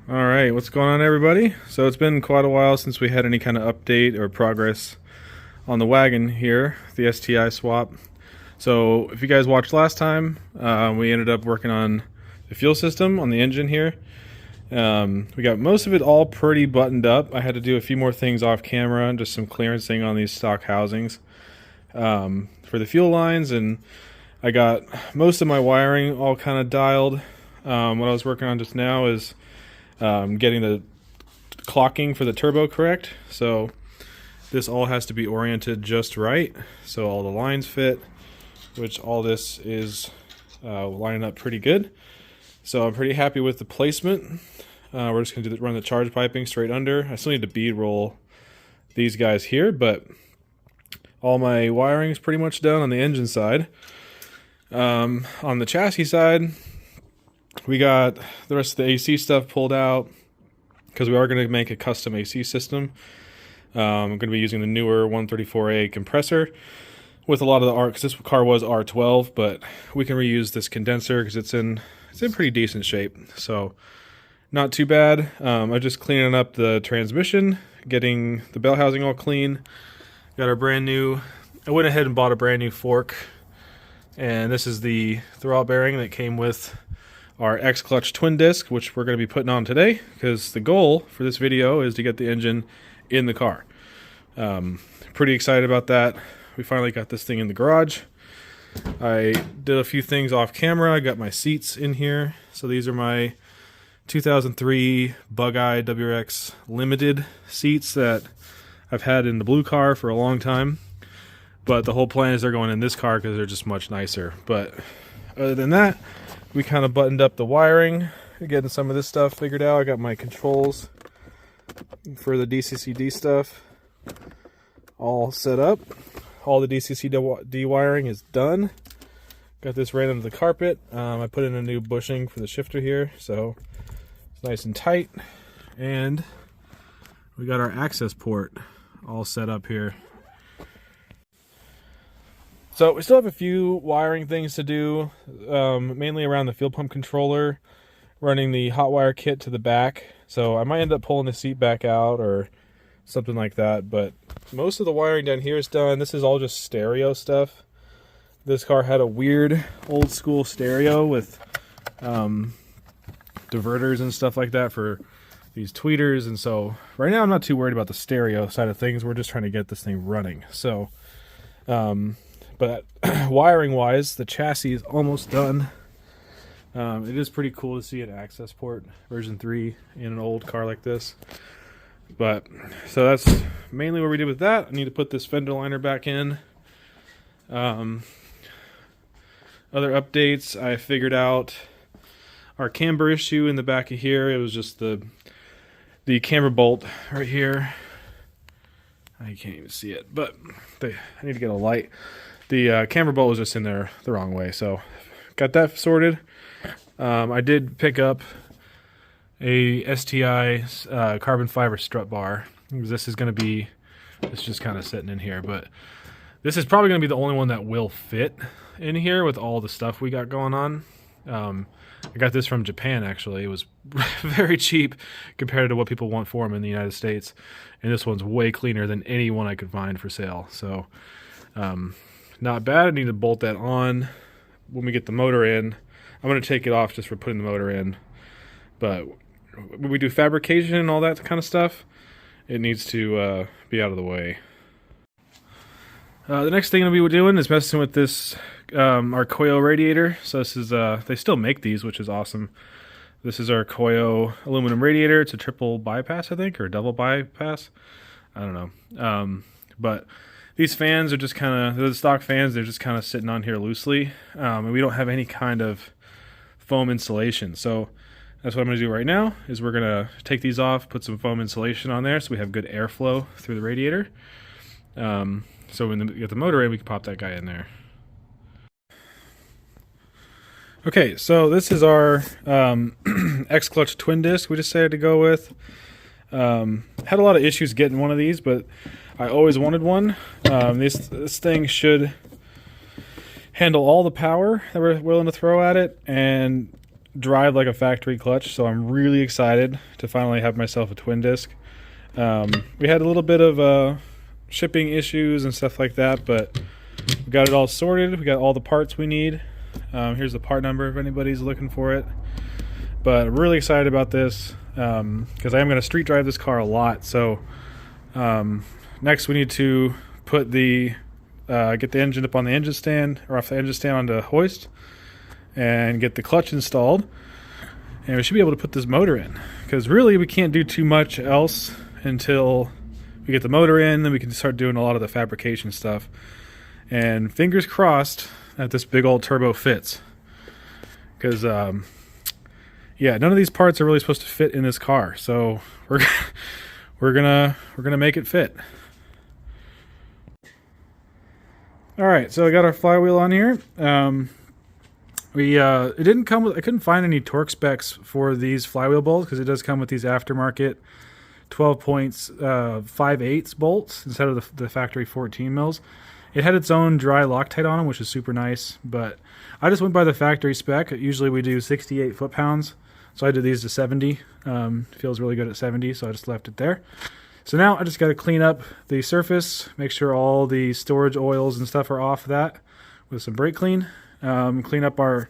All right, what's going on, everybody? So it's been quite a while since we had any kind of update or progress on the wagon here, the STI swap. So if you guys watched last time, we ended up working on the fuel system on the engine here. We got most of it all pretty buttoned up. I had to do a few more things off camera and just some clearancing on these stock housings for the fuel lines, and I got most of my wiring all kind of dialed. What I was working on just now is getting the clocking for the turbo correct. So this all has to be oriented just right, so all the lines fit, which all this is lining up pretty good. So I'm pretty happy with the placement. We're just going to run the charge piping straight under. I still need to bead roll these guys here, but all my wiring is pretty much done on the engine side. On the chassis side, we got the rest of the AC stuff pulled out because we are going to make a custom AC system. I'm going to be using the newer 134A compressor with a lot of the R, because this car was R12, but we can reuse this condenser because it's in pretty decent shape. So not too bad. I'm just cleaning up the transmission, getting the bell housing all clean. Got our brand new, I went ahead and bought a brand new fork, and this is the throwout bearing that came with our Xclutch twin disc, which we're going to be putting on today because the goal for this video is to get the engine in the car. Pretty excited about that. We finally got this thing in the garage. I did a few things off camera. I got my seats in here. So these are my 2003 Bug-Eye WRX Limited seats that I've had in the blue car for a long time. But the whole plan is they're going in this car because they're just much nicer. But other than that, we kind of buttoned up the wiring, getting some of this stuff figured out. I got my controls for the DCCD stuff all set up. All the DCCD wiring is done. Got this right under the carpet. I put in a new bushing for the shifter here, so it's nice and tight. And we got our access port all set up here. So we still have a few wiring things to do, mainly around the fuel pump controller, running the hot wire kit to the back. So I might end up pulling the seat back out or something like that, but most of the wiring down here is done. This is all just stereo stuff. This car had a weird old school stereo with diverters and stuff like that for these tweeters, and so right now I'm not too worried about the stereo side of things. We're just trying to get this thing running. So but wiring wise, the chassis is almost done. It is pretty cool to see an access port version 3 in an old car like this. But so that's mainly what we did with that. I need to put this fender liner back in. Other updates, I figured out our camber issue in the back of here. It was just the camber bolt right here. I can't even see it, but I need to get a light. The camber bolt was just in there the wrong way, so got that sorted. I did pick up a STI carbon fiber strut bar. This is going to be, it's just kind of sitting in here, but this is probably going to be the only one that will fit in here with all the stuff we got going on. I got this from Japan, actually. It was very cheap compared to what people want for them in the United States, and this one's way cleaner than any one I could find for sale. So not bad. I need to bolt that on when we get the motor in. I'm going to take it off just for putting the motor in, but when we do fabrication and all that kind of stuff, it needs to be out of the way. The next thing that we were doing is messing with this our Koyo radiator. So this is they still make these, which is awesome. This is our Koyo aluminum radiator. It's a triple bypass, I think, or double bypass. I don't know. But these fans are just kind of, they're the stock fans. They're just kind of sitting on here loosely, and we don't have any kind of foam insulation. So that's what I'm going to do right now. Is we're going to take these off, put some foam insulation on there, so we have good airflow through the radiator. So when we get the motor in, we can pop that guy in there. Okay, so this is our Xclutch twin disc we decided to go with. Had a lot of issues getting one of these, but I always wanted one. This thing should handle all the power that we're willing to throw at it, and drive like a factory clutch, so I'm really excited to finally have myself a twin disc. We had a little bit of shipping issues and stuff like that, but we got it all sorted. We got all the parts we need. Here's the part number if anybody's looking for it. But I'm really excited about this because I am going to street drive this car a lot. So next we need to put get the engine up on the engine stand, or off the engine stand onto hoist, and get the clutch installed. And we should be able to put this motor in, because really we can't do too much else until we get the motor in. Then we can start doing a lot of the fabrication stuff. And fingers crossed that this big old turbo fits, because yeah, none of these parts are really supposed to fit in this car. So we're gonna make it fit. All right, so I got our flywheel on here. It didn't come with, I couldn't find any torque specs for these flywheel bolts, because it does come with these aftermarket 12.5/8 bolts instead of the factory 14 mils. It had its own dry Loctite on them, which is super nice, but I just went by the factory spec. Usually we do 68 foot-pounds, so I did these to 70. Feels really good at 70, so I just left it there. So now I just got to clean up the surface, make sure all the storage oils and stuff are off that with some brake clean. Clean up our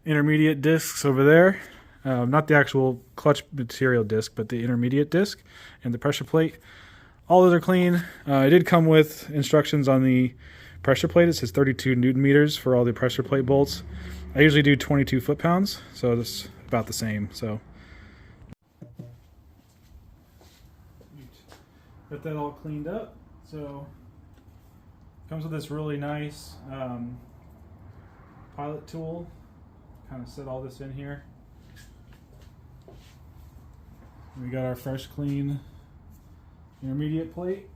intermediate discs over there. Not the actual clutch material disc, but the intermediate disc and the pressure plate. All those are clean. It did come with instructions on the pressure plate. It says 32 Newton meters for all the pressure plate bolts. I usually do 22 foot-pounds, so it's about the same. So got that all cleaned up. So comes with this really nice pilot tool. Kind of set all this in here. We got our fresh, clean intermediate plate.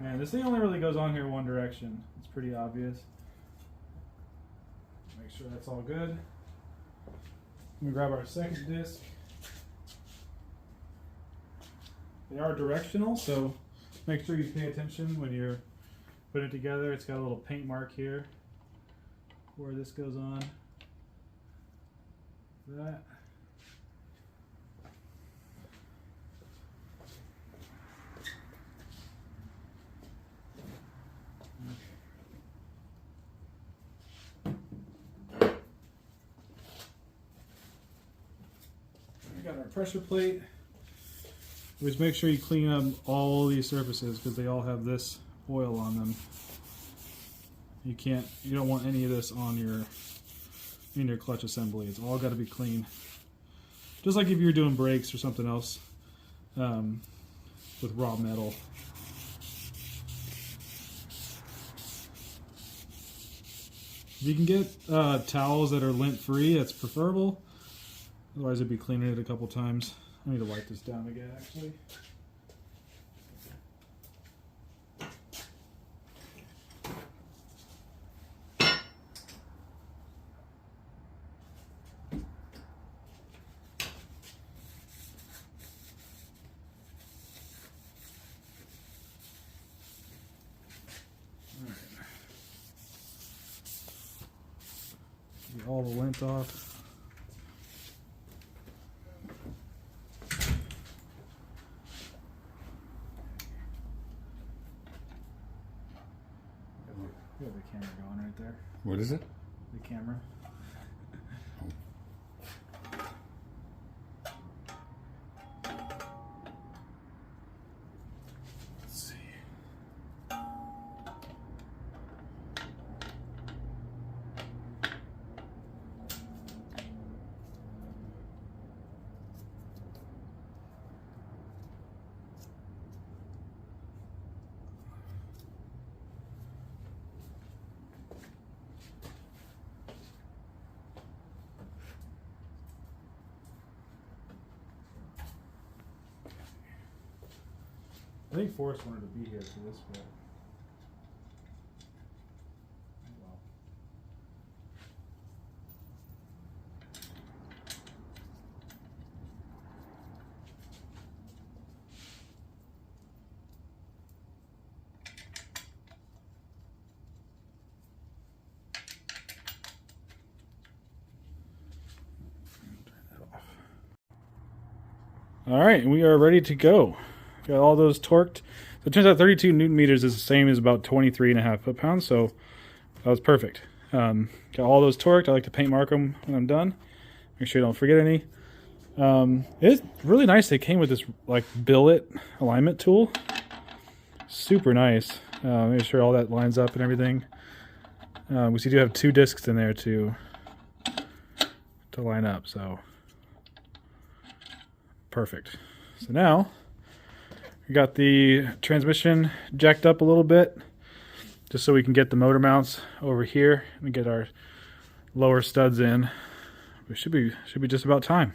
And this thing only really goes on here one direction. It's pretty obvious. Make sure that's all good. We grab our second disc. They are directional, so make sure you pay attention when you're putting it together. It's got a little paint mark here where this goes on. That. We got our pressure plate. Always make sure you clean up all these surfaces, because they all have this oil on them. You don't want any of this on in your clutch assembly. It's all got to be clean. Just like if you're doing brakes or something else with raw metal. If you can get towels that are lint-free, that's preferable. Otherwise, I'd be cleaning it a couple times. I need to wipe this down again, actually. Get all the lint off. You have the camera going right there. What is it? The camera. Let's see. I think Forrest wanted to be here for this bit. Well. All right, we are ready to go. Got all those torqued. So it turns out 32 Newton meters is the same as about 23.5 foot-pounds, so that was perfect. Got all those torqued. I like to paint mark them when I'm done. Make sure you don't forget any. It's really nice. They came with this like billet alignment tool. Super nice. Make sure all that lines up and everything. Because you do have 2 discs in there to line up, so perfect. So now we got the transmission jacked up a little bit, just so we can get the motor mounts over here and get our lower studs in. We should be just about time.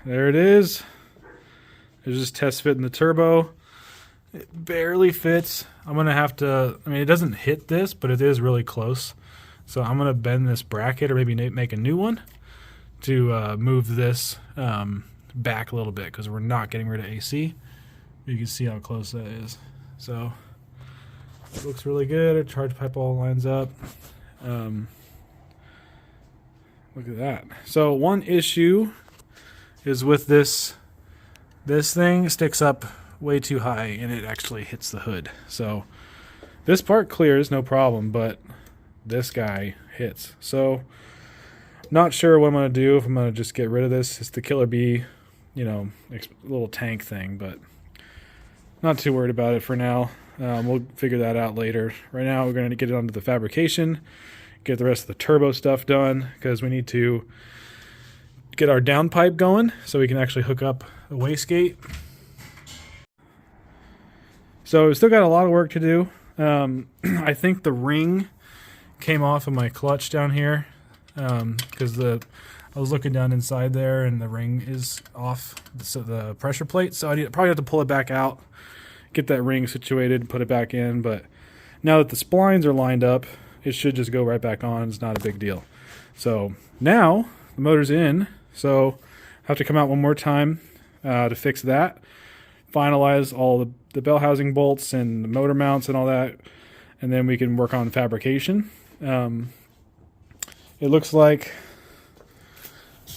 There it is. There's just test fitting the turbo. It barely fits. I'm going to have to, I mean, it doesn't hit this, but it is really close. So I'm going to bend this bracket or maybe make a new one to move this back a little bit, because we're not getting rid of AC. You can see how close that is. So it looks really good. Our charge pipe all lines up. Look at that. So one issue is with this thing sticks up way too high and it actually hits the hood. So this part clears, no problem, but this guy hits. So not sure what I'm going to do, if I'm going to just get rid of this. It's the Killer Bee, you know, little tank thing, but not too worried about it for now. We'll figure that out later. Right now we're going to get it onto the fabrication, get the rest of the turbo stuff done, because we need to get our downpipe going so we can actually hook up a wastegate. So we still got a lot of work to do. I think the ring came off of my clutch down here, because I was looking down inside there and the ring is off the pressure plate. So I probably have to pull it back out, get that ring situated, put it back in. But now that the splines are lined up, it should just go right back on. It's not a big deal. So now the motor's in. So I have to come out one more time to fix that, finalize all the bell housing bolts and the motor mounts and all that, and then we can work on fabrication. It looks like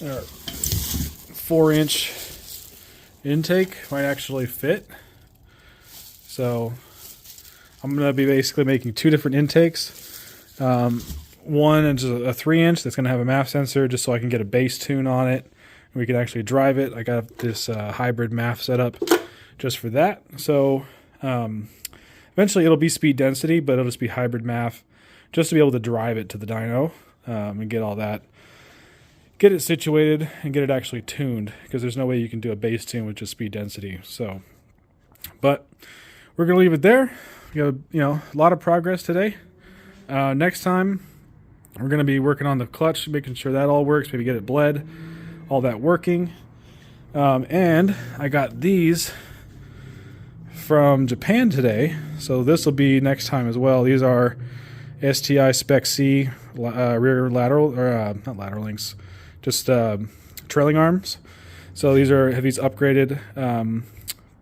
our 4-inch intake might actually fit. So I'm going to be basically making 2 different intakes. One is a 3-inch that's going to have a MAF sensor, just so I can get a bass tune on it and we can actually drive it. I got this hybrid MAF set up just for that. So eventually it'll be speed density, but it'll just be hybrid MAF, just to be able to drive it to the dyno and get all that, get it situated and get it actually tuned, because there's no way you can do a bass tune with just speed density. So, but we're going to leave it there. We got, a lot of progress today. Next time, we're going to be working on the clutch, making sure that all works, maybe get it bled, all that working. And I got these from Japan today, so this will be next time as well. These are STI Spec C rear lateral, or not lateral links, just trailing arms. So these have these upgraded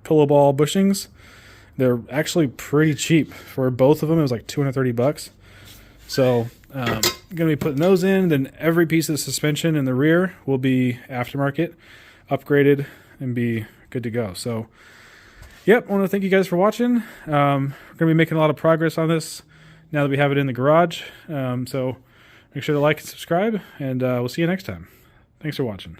pillow ball bushings. They're actually pretty cheap for both of them. It was like $230. So I'm going to be putting those in. Then every piece of the suspension in the rear will be aftermarket, upgraded, and be good to go. So, yep, I want to thank you guys for watching. We're going to be making a lot of progress on this now that we have it in the garage. So make sure to like and subscribe, and we'll see you next time. Thanks for watching.